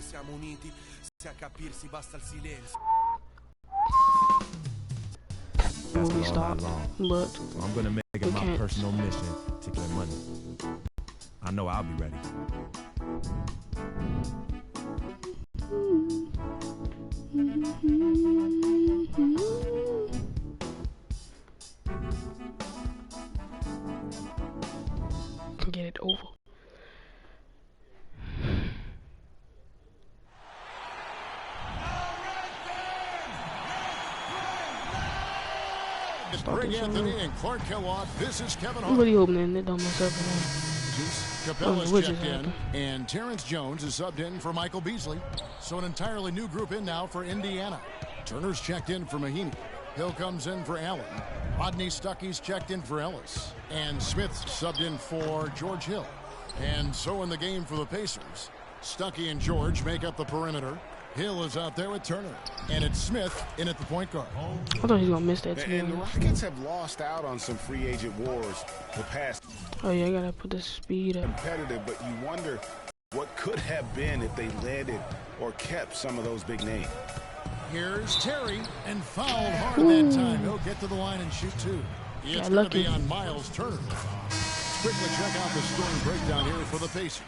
siamo uniti, se a capirsi basta il silenzio. We stopped, but so I'm gonna make it my personal mission to get money. I know I'll be ready. Get it over. Greg Anthony and Clark Kellogg. This is Kevin Hart. I'm really hoping they don't mess up. Capella's checked in, and Terrence Jones is subbed in for Michael Beasley. So an entirely new group in now for Indiana. Turner's checked in for Mahinmi. Hill comes in for Allen. Rodney Stuckey's checked in for Ellis. And Smith's subbed in for George Hill. And so in the game for the Pacers, Stuckey and George make up the perimeter. Hill is out there with Turner. And it's Smith in at the point guard. I thought he was going to miss that too. And the Rockets have lost out on some free agent wars the past. Oh yeah, I got to put the speed up. Competitive, but you wonder what could have been if they landed or kept some of those big names. Here's Terry, and fouled hard that time. He'll get to the line and shoot two. It's going to be on Miles Turner. Quickly check out the scoring breakdown here for the Pacers.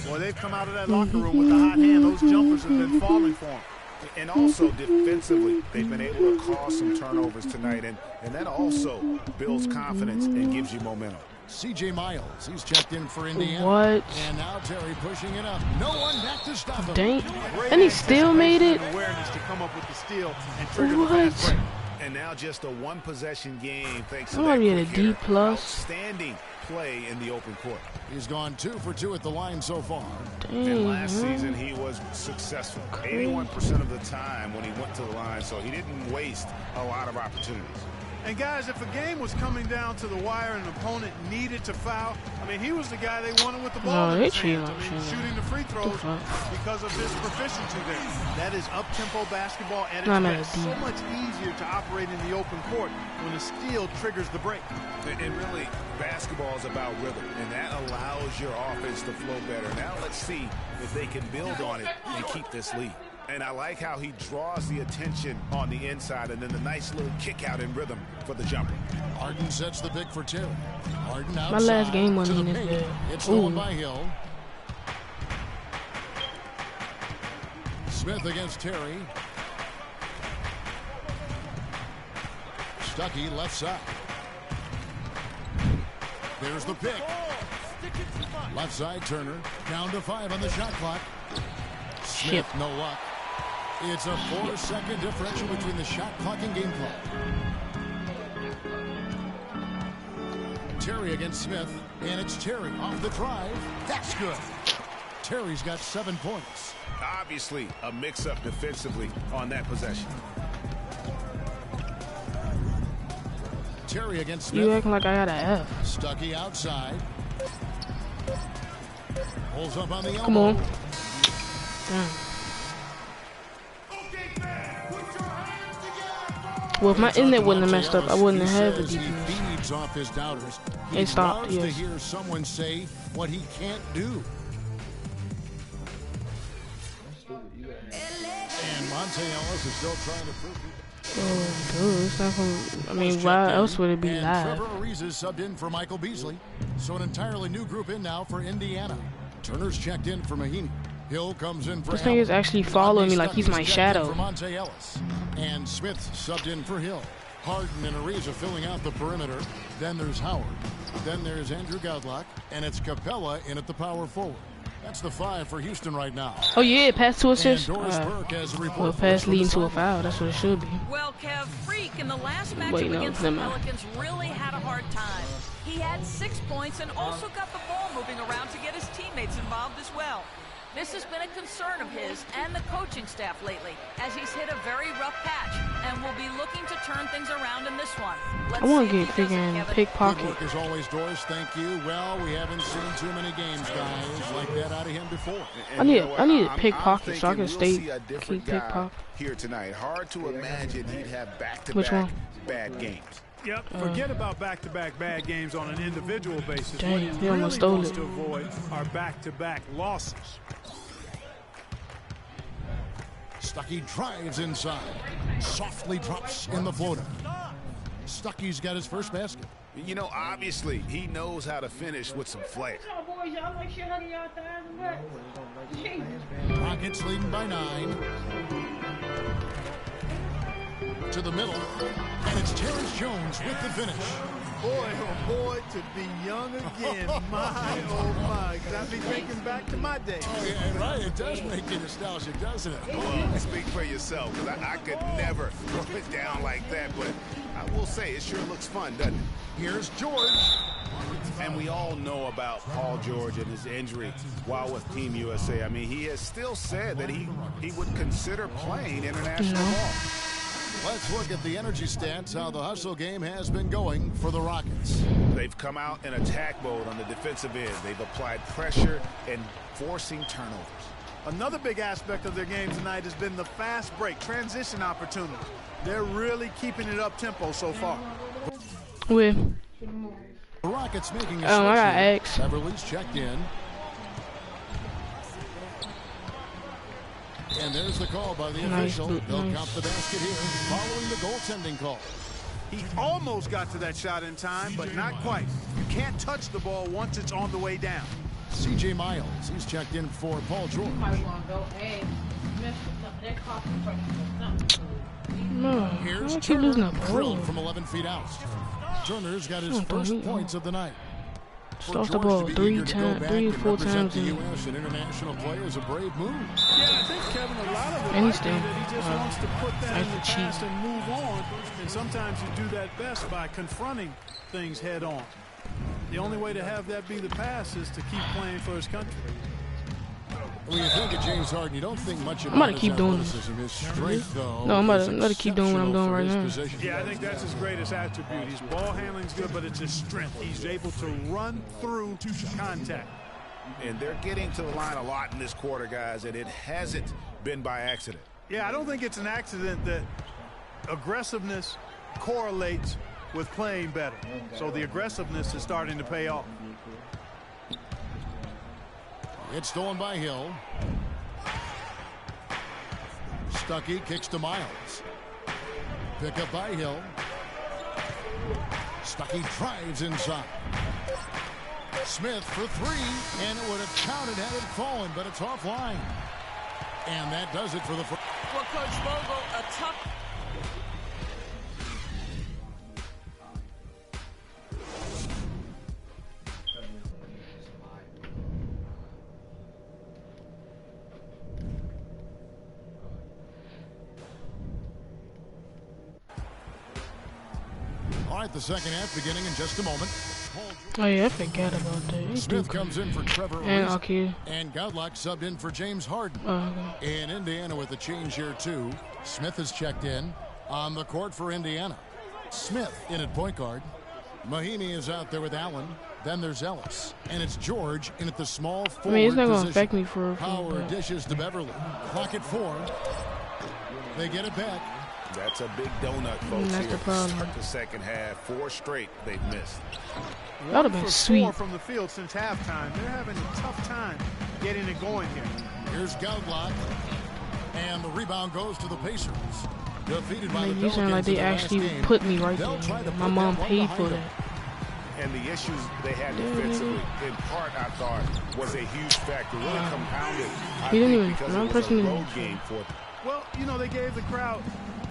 Well, they've come out of that locker room with the hot hand. Those jumpers have been falling for them. And also defensively, they've been able to cause some turnovers tonight, and that also builds confidence and gives you momentum. C.J. Miles, he's checked in for Indiana. What? And now Terry pushing it up. No one back to stop him. Dang. And he still made it. Awareness to come up with the steal and trigger the fast break. And now just a one-possession game thanks to Somebody that at a D+. outstanding play in the open court. He's gone 2 for 2 at the line so far. Dang, and last season he was successful 81% of the time when he went to the line, so he didn't waste a lot of opportunities. And guys, if a game was coming down to the wire and an opponent needed to foul, I mean, he was the guy they wanted with the ball in his hands. I mean, shooting the free throws because of his proficiency there. That is up-tempo basketball at its best. So much easier to operate in the open court when the steal triggers the break. And really, basketball is about rhythm, and that allows your offense to flow better. Now let's see if they can build on it and keep this lead. And I like how he draws the attention on the inside, and then the nice little kick out in rhythm for the jumper. Harden sets the pick for Terry. Harden outside. My last game wasn't in this bad. It's stolen by Hill. Smith against Terry. Stuckey left side. There's the pick. Left side Turner. Down to 5 on the shot clock. Smith, no luck. It's a 4-second differential between the shot clock and game clock. Terry against Smith, and it's Terry off the drive. That's good. Terry's got 7 points. Obviously, a mix-up defensively on that possession. Terry against Smith. You acting like I got an F. Stuckey outside. Pulls up on the elbow. Come on. Damn. Well, if my internet wouldn't have messed up, I wouldn't have had the DPS. He feeds off his doubters. It stopped, yes. yes. To hear someone say what he can't do. And Monte Ellis is still trying to prove it. Oh, dude, it's not from, I mean, why else would it be live? Trevor Ariza is subbed in for Michael Beasley. So an entirely new group in now for Indiana. Turner's checked in for Mahinmi. Hill comes in for This thing is actually following me like he's my shadow. For Monte Ellis. And Smith subbed in for Hill. Harden and Ariza filling out the perimeter. Then there's Howard. Then there's Andrew Godlock. And it's Capella in at the power forward. That's the 5 for Houston right now. Oh yeah, pass to assist. Well, pass leading to a foul. That's what it should be. Well, Kev, Freak in the last matchup against the Pelicans really had a hard time. He had 6 points and also got the ball moving around to get his teammates involved as well. This has been a concern of his and the coaching staff lately, as he's hit a very rough patch and will be looking to turn things around in this one. I want to get freaking pickpocket. Good work as always, Doris. Thank you. Well, we haven't seen too many games, guys, like that out of him before. I need a pickpocket so I can stay keep pickpocket here tonight. Hard to imagine he'd have back-to-back bad games. Yep, forget about back-to-back bad games on an individual basis. Dang, what he he almost stole wants it. to avoid are back-to-back losses. Stuckey drives inside. Softly drops in the floater. Stuckey's got his first basket. You know, obviously, he knows how to finish with some flair. Rockets leading by 9. To the middle, and it's Terrence Jones with the finish. Boy, oh boy, to be young again. My, oh my. Got me thinking back to my day. Oh, yeah, right. It does make you nostalgic, doesn't it? Well, speak for yourself, because I could never throw it down like that, but I will say it sure looks fun, doesn't it? Here's George. And we all know about Paul George and his injury while with Team USA. I mean, he has still said that he would consider playing international ball. Let's look at the energy stats, how the hustle game has been going for the Rockets. They've come out in attack mode on the defensive end. They've applied pressure and forcing turnovers. Another big aspect of their game tonight has been the fast break, transition opportunity. They're really keeping it up tempo so far. With The Rockets making a I got switch. X. Beverly's checked in. And there's the call by the official. They'll count the basket here following the goaltending call. He almost got to that shot in time, but not quite. You can't touch the ball once it's on the way down. C.J. Miles, he's checked in for Paul George. No, Here's I keep losing a drilled ball. from 11 feet out. Turner's got his first points of the night. Start the ball 3 or 4 times. The U.S. and international play is a brave move. Yeah, I think, Kevin, a lot of it And might he's be still, that he just wants to put that in the that's cheap. past and move on. And sometimes you do that best by confronting things head on. The only way to have that be the past is to keep playing for his country. When you think of James Harden, you don't think much about I'm about to his keep doing this. athleticism. His strength, though, No, I'm about is to keep doing what I'm doing right exceptional now. for his position. Yeah, I think that's his greatest attribute. His ball handling's good, but it's his strength. He's able to run through contact. And they're getting to the line a lot in this quarter, guys, and it hasn't been by accident. Yeah, I don't think it's an accident that aggressiveness correlates with playing better. So the aggressiveness is starting to pay off. It's stolen by Hill. Stuckey kicks to Miles. Pick up by Hill. Stuckey drives inside. Smith for 3, and it would have counted had it fallen, but it's offline. And that does it for the first. For Coach Vogel, a tough. All right, the second half beginning in just a moment. Oh yeah, I forgot about that. Smith comes in for Trevor And Ariza, Aki. and Godlock subbed in for James Harden. Okay. In Indiana with a change here too. Smith has checked in on the court for Indiana. Smith in at point guard. Mahinmi is out there with Allen. Then there's Ellis, and it's George in at the small forward I mean, it's not gonna position. affect me for Power dishes to Beverly. Clock at 4. They get it back. That's a big donut, folks. That's Here the problem. Start the second half. 4 straight they've missed. That would've been 1 for sweet. 4 from the field since halftime. They're having a tough time getting it going here. Here's Godlock, and the rebound goes to the Pacers. Defeated by Man, the you sound like Pelicans in they the last actually game. put me right They'll there. try to My put mom that one paid behind for them. that. And the issues they had defensively, in part, I thought, was a huge factor. Really compounded, I He didn't think, even- because one it was person a didn't road even- game for them. Well, you know, they gave the crowd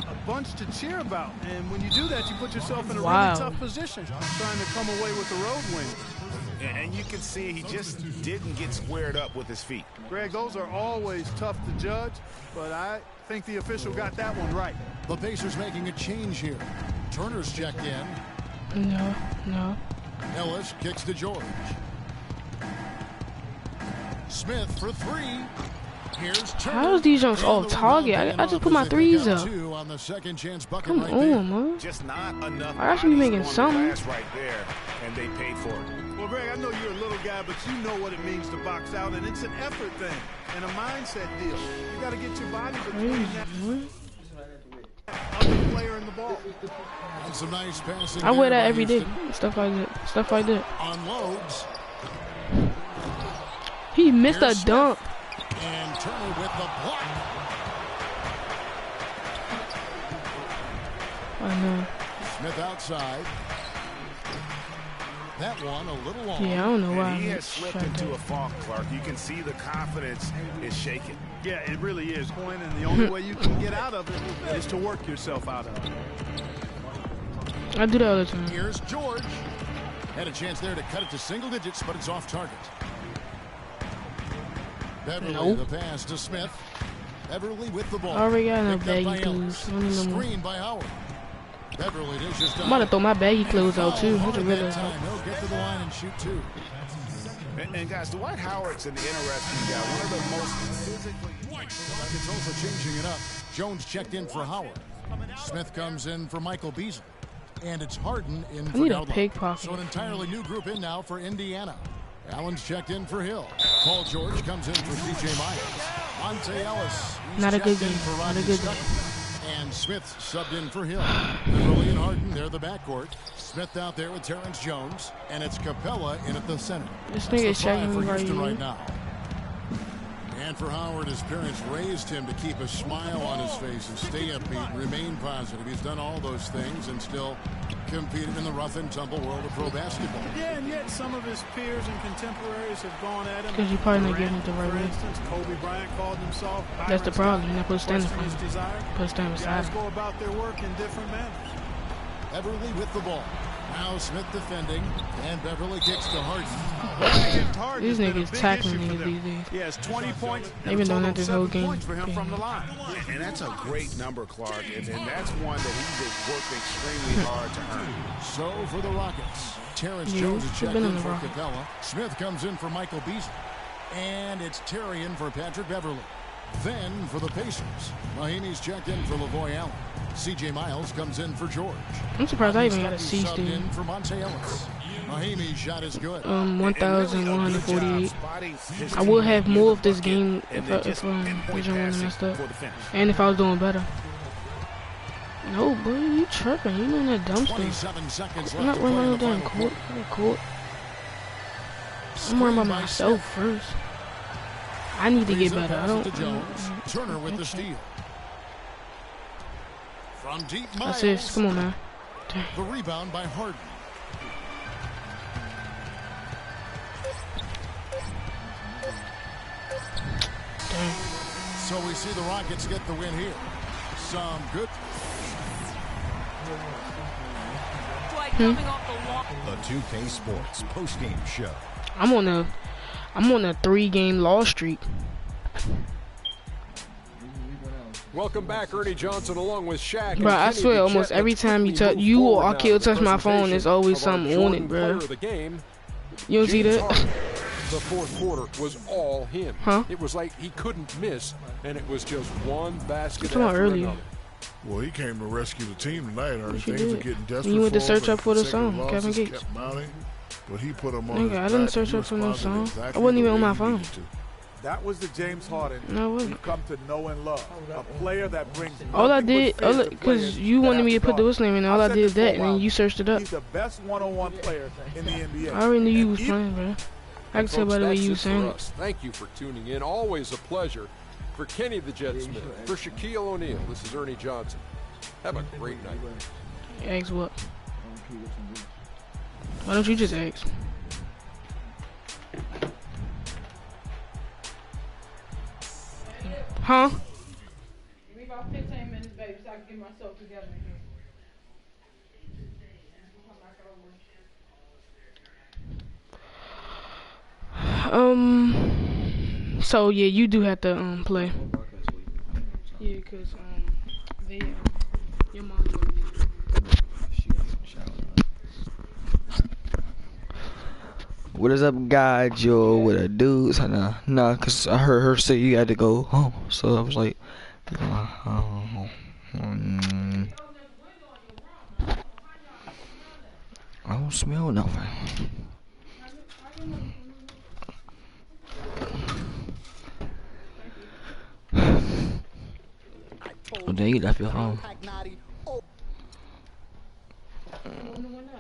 a bunch to cheer about. And when you do that, you put yourself in a Wow. really tough position, trying to come away with the road win. And you can see he just didn't get squared up with his feet. Greg, those are always tough to judge, but I think the official got that one right. The Pacers making a change here. Turner's checked in. No. Ellis kicks to George. Smith for 3. Here's Turner. How is these jumps all And the target? rebound I just put my paying off as threes they up. got 2 on the second chance bucket Come right there. on, man. Just not enough. I should be bodies making on the something. glass right there, and they paid for it. Well, Greg, I know you're a little guy, but you know what it means to box out, and it's an effort thing and a mindset deal. You got to get your body between that other player and the ball. And some nice passing. I wear there that by every day. Houston. Stuff like that. Stuff like that. Unloads. He missed Here's a Smith. dunk. And Turner with the block. I know. Smith outside. That one a little long. Yeah, I don't know why. And he has slipped into a funk, Clark. You can see the confidence is shaking. Yeah, it really is, Quinn, and the only way you can get out of it is to work yourself out of it. I do that all the time. Here's George. Had a chance there to cut it to single digits, but it's off target. Beverly, the pass to Smith. Beverly with the ball. I already got enough baggy clothes. Screen by Howard. Beverly dishes down. I'm about to throw my baggy clothes out too. He'll get to the line and shoot two. And guys, Dwight Howard's an interesting guy. One of the most physically. It's also changing it up. Jones checked in for Howard. Smith comes in for Michael Beasley. And it's Harden in for I need a Dowdle. pickpocket. So an entirely new group in now for Indiana. Allen's checked in for Hill. Paul George comes in for C.J. Myers. Monte Ellis. Not a good game. Not a good game. And Smith subbed in for Hill. Beverly and Harden, they're the backcourt. Smith out there with Terrence Jones. And it's Capella in at the center. This nigga is checking for me Houston right now. And for Howard, his parents raised him to keep a smile on his face and stay upbeat, remain positive. He's done all those things and still competed in the rough and tumble world of pro basketball. Yeah, and yet some of his peers and contemporaries have gone at him. Because you probably not getting it the right For way. instance, Kobe Bryant called himself. That's the problem. You're not supposed to stand in Questioned front his of him. desire. Put a stand beside Guys him. go about their work in different manners. Beverly with the ball. Now Smith defending, and Beverly kicks to Harden. These niggas tackling niggas these days. He has 20 points. They've been doing that this whole game. Points for him from the line. And that's a great number, Clark. And that's one that he's worked extremely hard to earn. So for the Rockets, Terrence Jones is checked in for Capella. Smith comes in for Michael Beasley. And it's Terry in for Patrick Beverly. Then for the Pacers, Mahimi's checked in for Lavoy Allen. C.J. Miles comes in for George. I'm surprised I even got a C subbed still. in for Monte Ellis. Mahimi's shot is good. 1,148. I would have more of this game if Bridget wouldn't messed up. And if I was doing better. No, boy, you tripping. You doing that dumb stuff. I'm not worrying about that court. I'm worrying about myself first. I need to get better. I don't. Turner with the steal. From deep That's it. Come on, man. The rebound by Harden. Dang. So we see the Rockets get the win here. Some good. The 2K Sports postgame show. I'm on a 3-game loss streak. Welcome back, Ernie Johnson, along with Shaq. Bro, I swear, almost every time you or Akil touch my phone, there's always something on it, bro. You don't see that? The fourth quarter was all him. Huh? It was like he couldn't miss, and it was just one basket after earlier. Another. Well, he came to rescue the team tonight, Ernie. Things are getting desperate. You went to search up for the song, Kevin Gates. But he put him on. Nigga, I didn't search up for no song. I wasn't even on my phone. That was the James Harden you've come to know and love. A player that brings all I did, because you wanted me to put the what's name in, all I did is that, and then you searched it up. He's the best one-on-one player in the NBA. I already knew you was playing, bro. I can tell by the way you was saying it. Thank you for tuning in. Always a pleasure. For Kenny the Jet Smith, for Shaquille O'Neal, this is Ernie Johnson. Have a great night. Ask what? Why don't you just ask? Huh? Give me about 15 minutes, baby, so I can get myself together in here. So yeah, you do have to play. Yeah, cause they your mom. What is up, guys? Yo, what a dudes? Nah, cause I heard her say you had to go home, so I was like, I don't smell nothing. Oh, dang, you left your phone.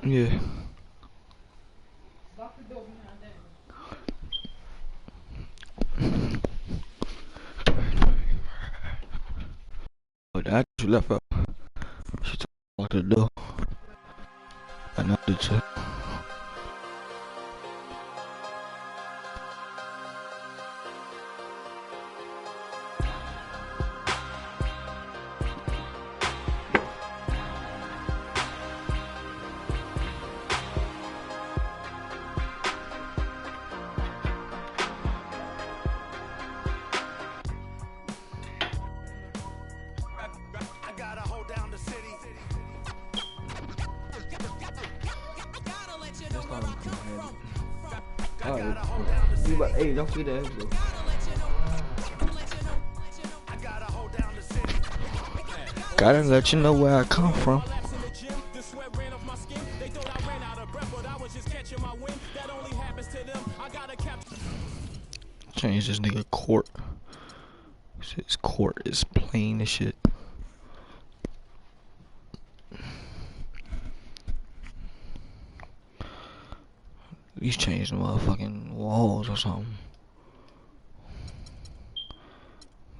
Yeah. Oh, that you left up. She took lock the door. Another check. Hey, don't forget that. Gotta let you know where I come from. Change this nigga court. His court is plain as shit. He's changed the motherfucking walls or something.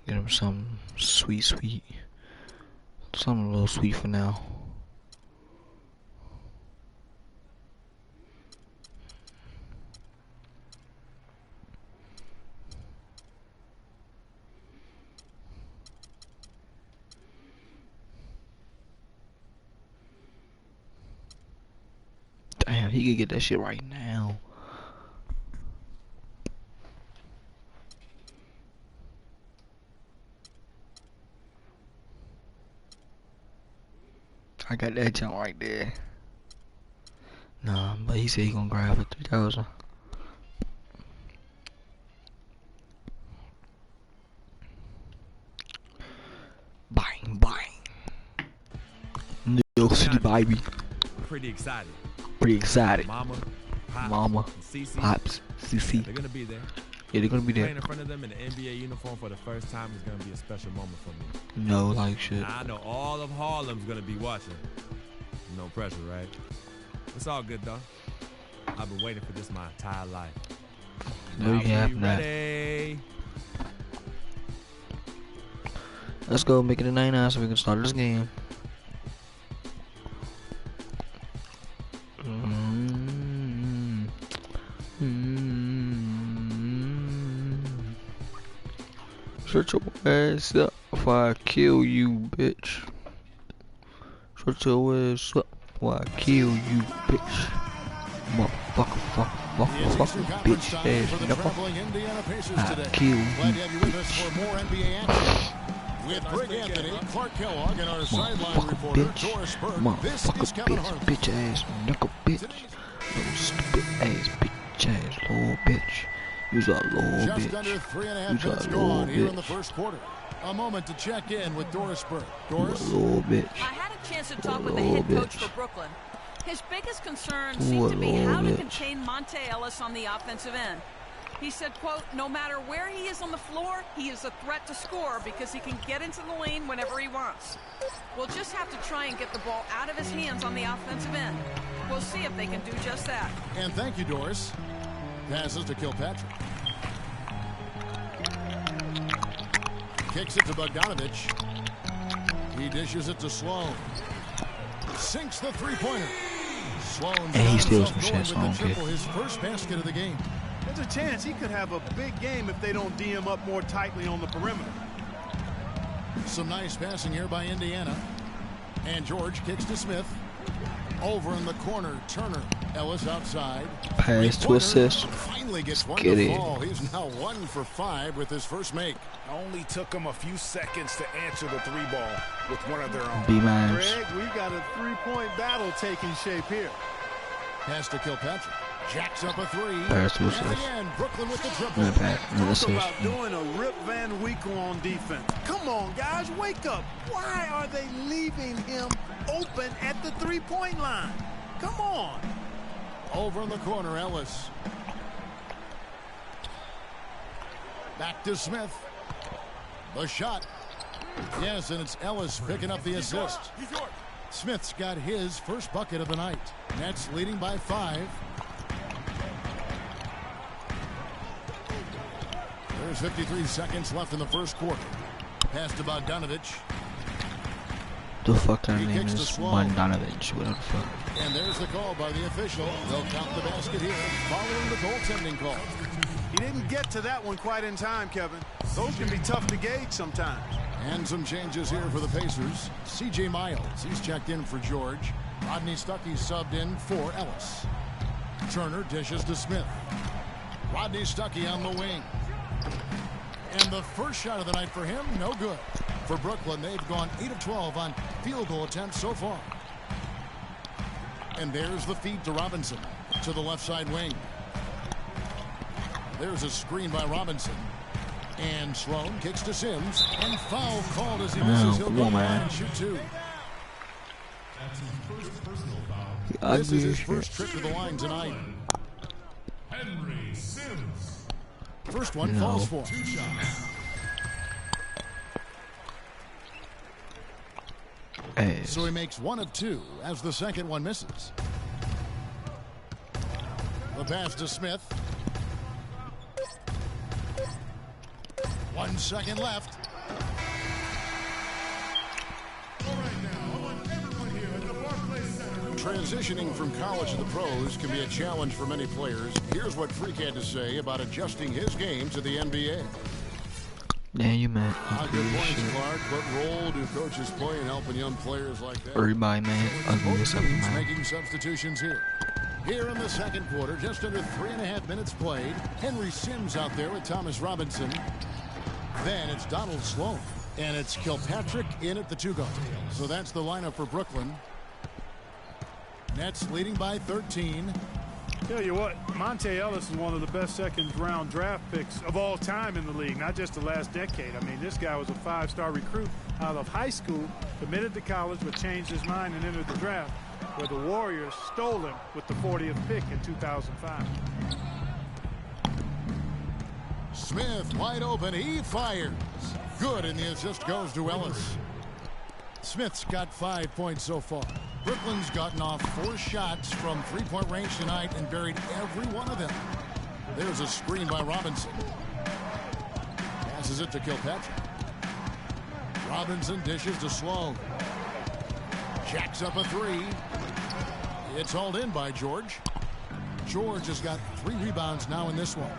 Get him something sweet. Something a little sweet for now. Damn, he could get that shit right now. I got that jump right there. Nah, but he said he gonna grab for 3,000. Bang. New York City, baby. Pretty excited. Mama, Cece, Pops, CC. They're gonna be there. Yeah, they're gonna be there. Playing in front of them in the NBA uniform for the first time is gonna be a special moment for me. No, like shit. Now, I know all of Harlem's gonna be watching. No pressure, right? It's all good though. I've been waiting for this my entire life. No, you have not. Let's go make it a 99 so we can start this game. Shut your ass up before I kill you, bitch. Shut your ass up before I kill you, bitch. Motherfucker, bitch ass nigga. I kill you, bitch. With Greg Anthony, Clark Kellogg, and our sideline reporter, Doris Burke. Motherfucker, bitch ass nigga, bitch. Little stupid ass bitch ass little bitch. You's a little Just bitch. under 3.5 minutes gone here in the first quarter. A moment to check in with Doris Burke. Doris? Little bitch. I had a chance to talk with the head coach for Brooklyn. His biggest concern seemed to be how to contain Monte Ellis on the offensive end. He said, quote, no matter where he is on the floor, he is a threat to score because he can get into the lane whenever he wants. We'll just have to try and get the ball out of his hands on the offensive end. We'll see if they can do just that. And thank you, Doris. Passes to Kilpatrick. Kicks it to Bogdanovich. He dishes it to Sloan. Sinks the three-pointer. Sloan's and he steals some shit, so I don't care. His first basket of the game. There's a chance he could have a big game if they don't D him up more tightly on the perimeter. Some nice passing here by Indiana. And George kicks to Smith. Over in the corner, Turner. Ellis outside. Pass to assist. Finally gets one to fall. He's now 1 for 5 with his first make. Only took him a few seconds to answer the three ball with one of their own. Greg, we've got a three-point battle taking shape here. Pass to Kilpatrick. Jacks up a three. Pass to assist. And Brooklyn with the triple. Talk about doing a Rip Van Winkle on defense. Come on, guys, wake up. Why are they leaving him open at the three-point line? Come on. Over in the corner, Ellis. Back to Smith. The shot. Yes, and it's Ellis picking up the assist. Smith's got his first bucket of the night. Nets leading by 5. There's 53 seconds left in the first quarter. Pass to Bogdanovich. The fucking name is Mondanovich, whatever the fuck. And there's the call by the official. They'll count the basket here, following the goaltending call. He didn't get to that one quite in time, Kevin. Those can be tough to gauge sometimes. And some changes here for the Pacers. C.J. Miles, he's checked in for George. Rodney Stuckey subbed in for Ellis. Turner dishes to Smith. Rodney Stuckey on the wing. And the first shot of the night for him, no good. For Brooklyn, they've gone 8 of 12 on field goal attempts so far. And there's the feed to Robinson to the left side wing. There's a screen by Robinson. And Sloan kicks to Sims. And foul called as he misses. He'll go line and shoot two. This is his first trip to the line tonight. First one falls for. So he makes 1 of 2 as the second one misses. The pass to Smith. 1 second left. Transitioning from college to the pros can be a challenge for many players. Here's what Freak had to say about adjusting his game to the NBA. Yeah, you man. Good points, Clark. What role do coaches play in helping young players like that? Everybody, man. Both teams making substitutions here. Here in the second quarter, just under 3.5 minutes played. Henry Sims out there with Thomas Robinson. Then it's Donald Sloan. And it's Kilpatrick in at the 2-guard. So that's the lineup for Brooklyn. Nets leading by 13. Tell you what, Monte Ellis is one of the best second-round draft picks of all time in the league, not just the last decade. I mean, this guy was a 5-star recruit out of high school, committed to college, but changed his mind and entered the draft, where the Warriors stole him with the 40th pick in 2005. Smith wide open. He fires. Good, and the assist goes to Ellis. Smith's got 5 points so far. Brooklyn's gotten off 4 shots from 3-point range tonight and buried every one of them. There's a screen by Robinson. Passes it to Kilpatrick. Robinson dishes to Sloan. Jacks up a 3. It's hauled in by George. George has got 3 rebounds now in this one.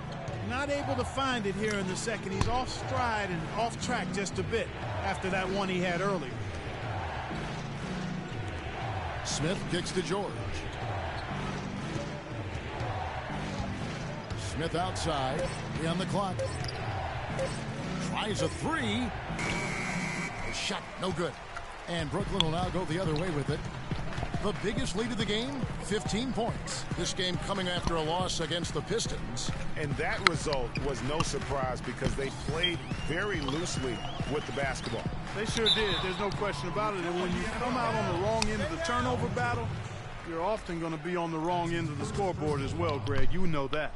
Not able to find it here in the second. He's off stride and off track just a bit after that one he had earlier. Smith kicks to George. Smith outside. 3 on the clock. Tries a 3. A shot, no good. And Brooklyn will now go the other way with it. The biggest lead of the game, 15 points. This game coming after a loss against the Pistons. And that result was no surprise because they played very loosely with the basketball. They sure did. There's no question about it. And when you come out on the wrong end of the turnover battle, you're often going to be on the wrong end of the scoreboard as well, Greg. You know that.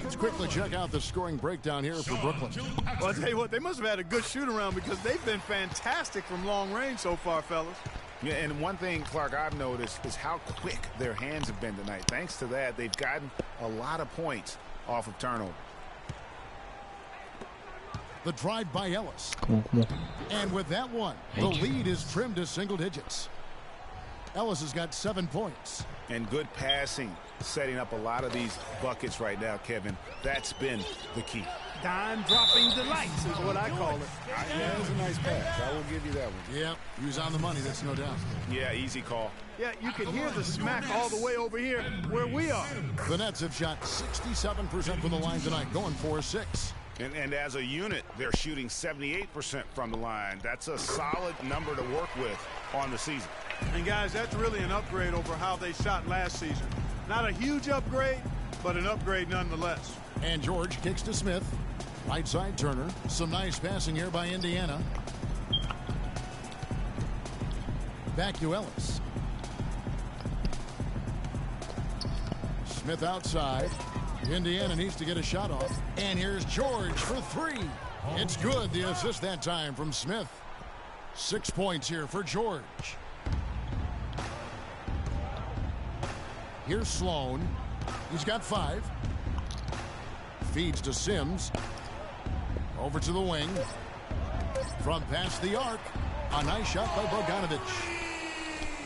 Let's quickly check out the scoring breakdown here for Brooklyn. Well, I'll tell you what, they must have had a good shoot-around because they've been fantastic from long range so far, fellas. Yeah, and one thing, Clark, I've noticed is how quick their hands have been tonight. Thanks to that, they've gotten a lot of points off of turnover. The drive by Ellis. Come on. And with that one, the lead is trimmed to single digits. Ellis has got 7 points. And good passing, setting up a lot of these buckets right now, Kevin. That's been the key. Dime-dropping delights is what I call it. Yeah, it was a nice pass. I will give you that one. Yeah, he was on the money, that's no doubt. Yeah, easy call. Yeah, you can hear the smack all the way over here where we are. The Nets have shot 67% from the line tonight, going 4-6. And as a unit, they're shooting 78% from the line. That's a solid number to work with on the season. And, guys, that's really an upgrade over how they shot last season. Not a huge upgrade, but an upgrade nonetheless. And George kicks to Smith. Right side Turner. Some nice passing here by Indiana. Back to Ellis. Smith outside. Indiana needs to get a shot off. And here's George for 3. It's good. The assist that time from Smith. 6 points here for George. Here's Sloan. He's got 5. Feeds to Sims. Over to the wing. From past the arc. A nice shot by Bogdanovic.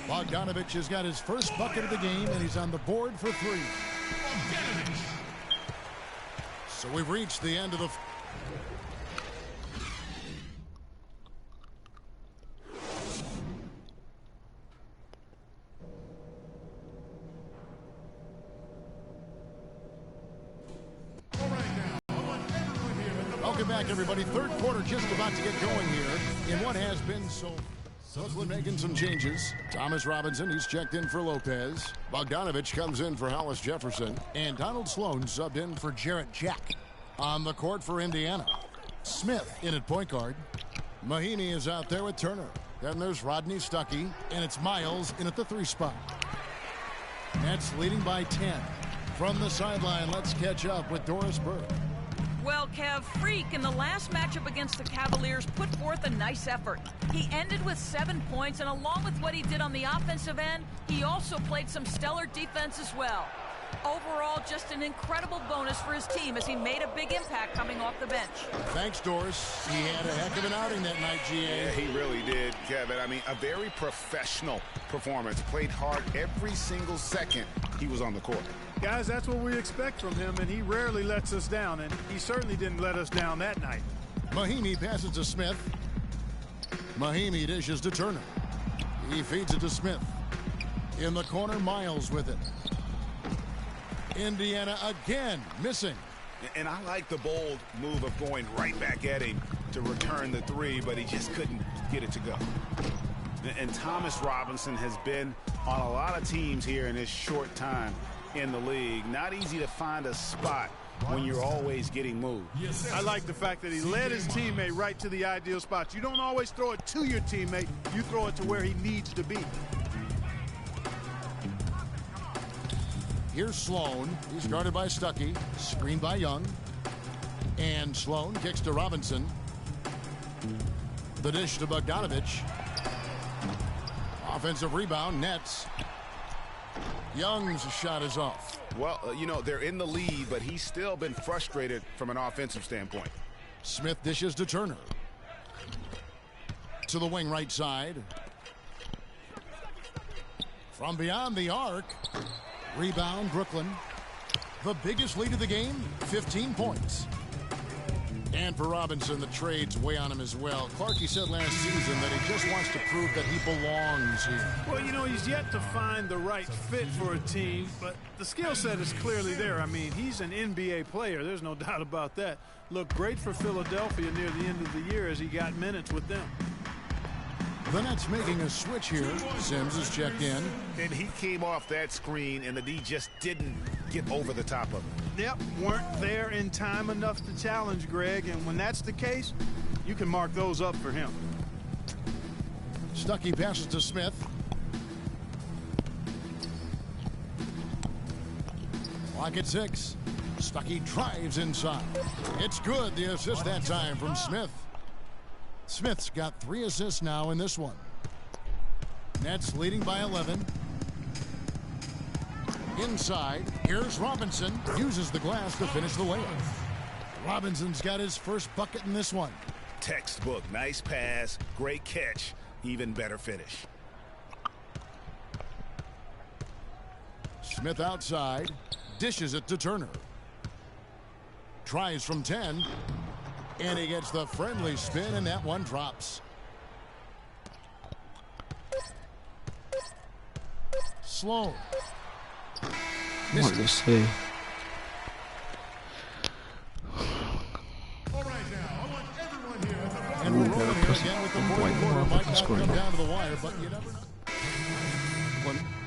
Bogdanovic has got his first bucket of the game, and he's on the board for 3. So we've reached the end of the... Welcome back, everybody. Third quarter just about to get going here in what has been so... Brooklyn making some changes. Thomas Robinson, he's checked in for Lopez. Bogdanovic comes in for Hollis Jefferson. And Donald Sloan subbed in for Jarrett Jack. On the court for Indiana, Smith in at point guard. Mahinmi is out there with Turner. Then there's Rodney Stuckey, and it's Miles in at the 3 spot. Nets leading by 10. From the sideline, let's catch up with Doris Burke. Well, Kev, Freak in the last matchup against the Cavaliers put forth a nice effort. He ended with 7 points, and along with what he did on the offensive end, he also played some stellar defense as well. Overall, just an incredible bonus for his team as he made a big impact coming off the bench. Thanks, Doris. He had a heck of an outing that night, GA. Yeah, he really did, Kevin. I mean, a very professional performance. Played hard every single second he was on the court. Guys, that's what we expect from him, and he rarely lets us down, and he certainly didn't let us down that night. Mahinmi passes to Smith. Mahinmi dishes to Turner. He feeds it to Smith. In the corner, Miles with it. Indiana again missing. And I like the bold move of going right back at him to return the 3, but he just couldn't get it to go. And Thomas Robinson has been on a lot of teams here in his short time in the league. Not easy to find a spot when you're always getting moved. I like the fact that he led his teammate right to the ideal spot. You don't always throw it to your teammate. You throw it to where he needs to be. Here's Sloan. He's guarded by Stuckey. Screened by Young. And Sloan kicks to Robinson. The dish to Bogdanovic. Offensive rebound, Nets. Young's shot is off. Well, you know, they're in the lead, but he's still been frustrated from an offensive standpoint. Smith dishes to Turner. To the wing right side. From beyond the arc. Rebound, Brooklyn. The biggest lead of the game, 15 points. And for Robinson, the trade's way on him as well. Clarkie said last season that he just wants to prove that he belongs here. Well, you know, he's yet to find the right fit for a team, but the skill set is clearly there. I mean, he's an NBA player. There's no doubt about that. Looked great for Philadelphia near the end of the year as he got minutes with them. The Nets making a switch here. Sims is checked in. And he came off that screen, and the D just didn't get over the top of it. Yep, weren't there in time enough to challenge Greg, and when that's the case, you can mark those up for him. Stuckey passes to Smith. Clock at 6. Stuckey drives inside. It's good. The assist that time from Smith. Smith's got 3 assists now in this one. Nets leading by 11. Inside, here's Robinson. Uses the glass to finish the layup. Robinson's got his first bucket in this one. Textbook. Nice pass. Great catch. Even better finish. Smith outside. Dishes it to Turner. Tries from 10. And he gets the friendly spin, and that one drops. Sloan. What to say? And we're rolling here again with the fourth quarter. Might not come down to the wire, but you never know.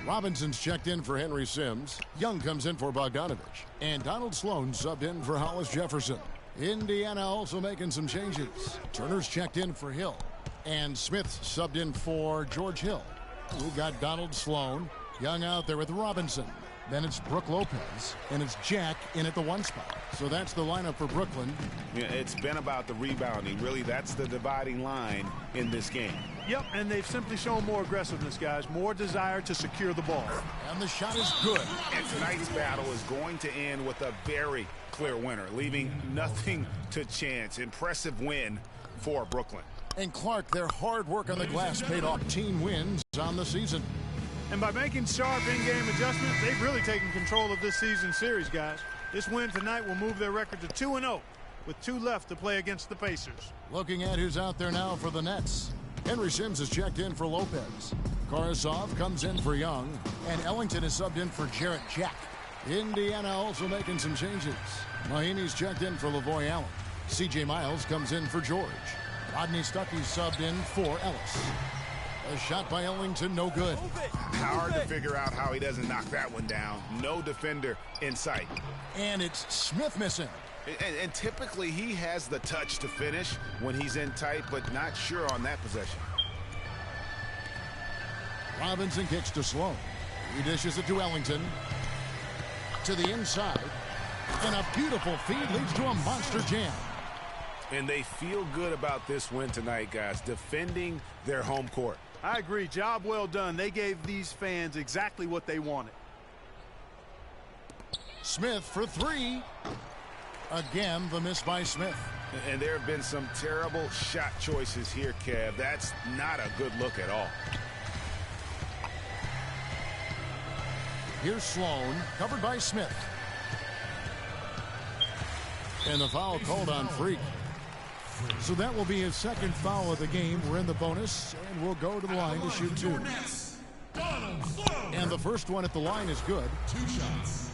Robinson's checked in for Henry Sims. Young comes in for Bogdanovic. And Donald Sloan subbed in for Hollis Jefferson. Indiana also making some changes. Turner's checked in for Hill. And Smith subbed in for George Hill. We've got Donald Sloan. Young out there with Robinson. Then it's Brook Lopez. And it's Jack in at the 1 spot. So that's the lineup for Brooklyn. Yeah, it's been about the rebounding. Really, that's the dividing line in this game. Yep, and they've simply shown more aggressiveness, guys. More desire to secure the ball. And the shot is good. And tonight's battle is going to end with a very clear winner, leaving nothing to chance. Impressive win for Brooklyn. And Clark, their hard work on the glass paid off. Team wins on the season. And by making sharp in-game adjustments, they've really taken control of this season series, guys. This win tonight will move their record to 2-0 with 2 left to play against the Pacers. Looking at who's out there now for the Nets. Henry Sims is checked in for Lopez. Karasov comes in for Young. And Ellington is subbed in for Jarrett Jack. Indiana also making some changes. Mahinmi's checked in for Lavoy Allen. C.J. Miles comes in for George. Rodney Stuckey's subbed in for Ellis. A shot by Ellington, no good. Hard to figure out how he doesn't knock that one down. No defender in sight. And it's Smith missing. And typically he has the touch to finish when he's in tight, but not sure on that possession. Robinson kicks to Sloan. He dishes it to Ellington. To the inside. And a beautiful feed leads to a monster jam. And they feel good about this win tonight, guys, defending their home court. I agree. Job well done. They gave these fans exactly what they wanted. Smith for 3. Again, the miss by Smith. And there have been some terrible shot choices here, Kev. That's not a good look at all. Here's Sloan, covered by Smith. And the foul called on Freak. So that will be his second foul of the game. We're in the bonus, and we'll go to the line to shoot 2. And the first one at the line is good. 2 shots.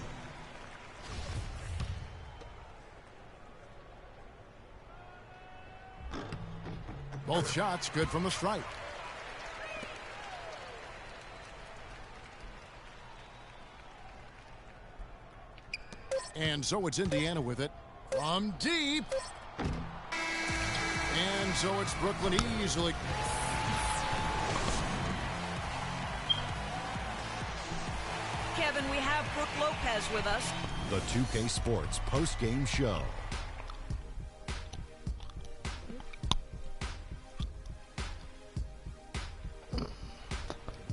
Both shots good from the stripe. And so it's Indiana with it from deep. And so it's Brooklyn easily. Kevin, we have Brooke Lopez with us. The 2K Sports post-game show.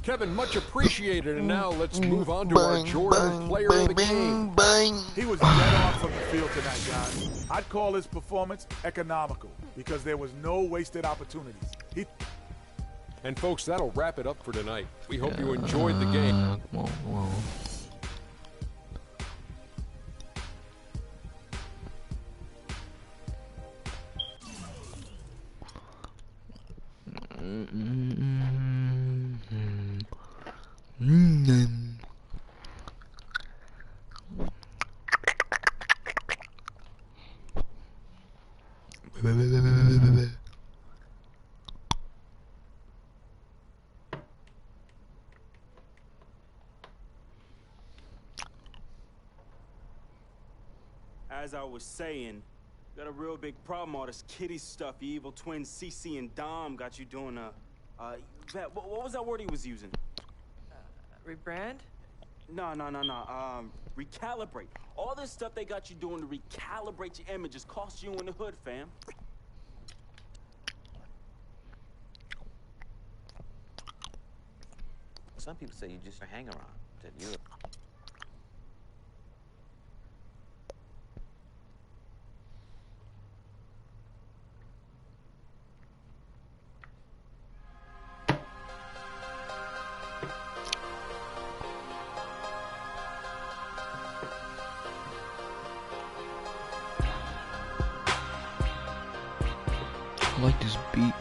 Kevin, much appreciated, and now let's move on to our Jordan player of the game. He was dead on from the field tonight, guys. I'd call his performance economical because there was no wasted opportunities. And folks, that'll wrap it up for tonight. We hope you enjoyed the game. Come on. As I was saying, got a real big problem. All this kitty stuff, you evil twins, CC and Dom got you doing what was that word he was using? Rebrand? No. Recalibrate. All this stuff they got you doing to recalibrate your images cost you in the hood, fam. Some people say you just hang around. That you. I like this beat.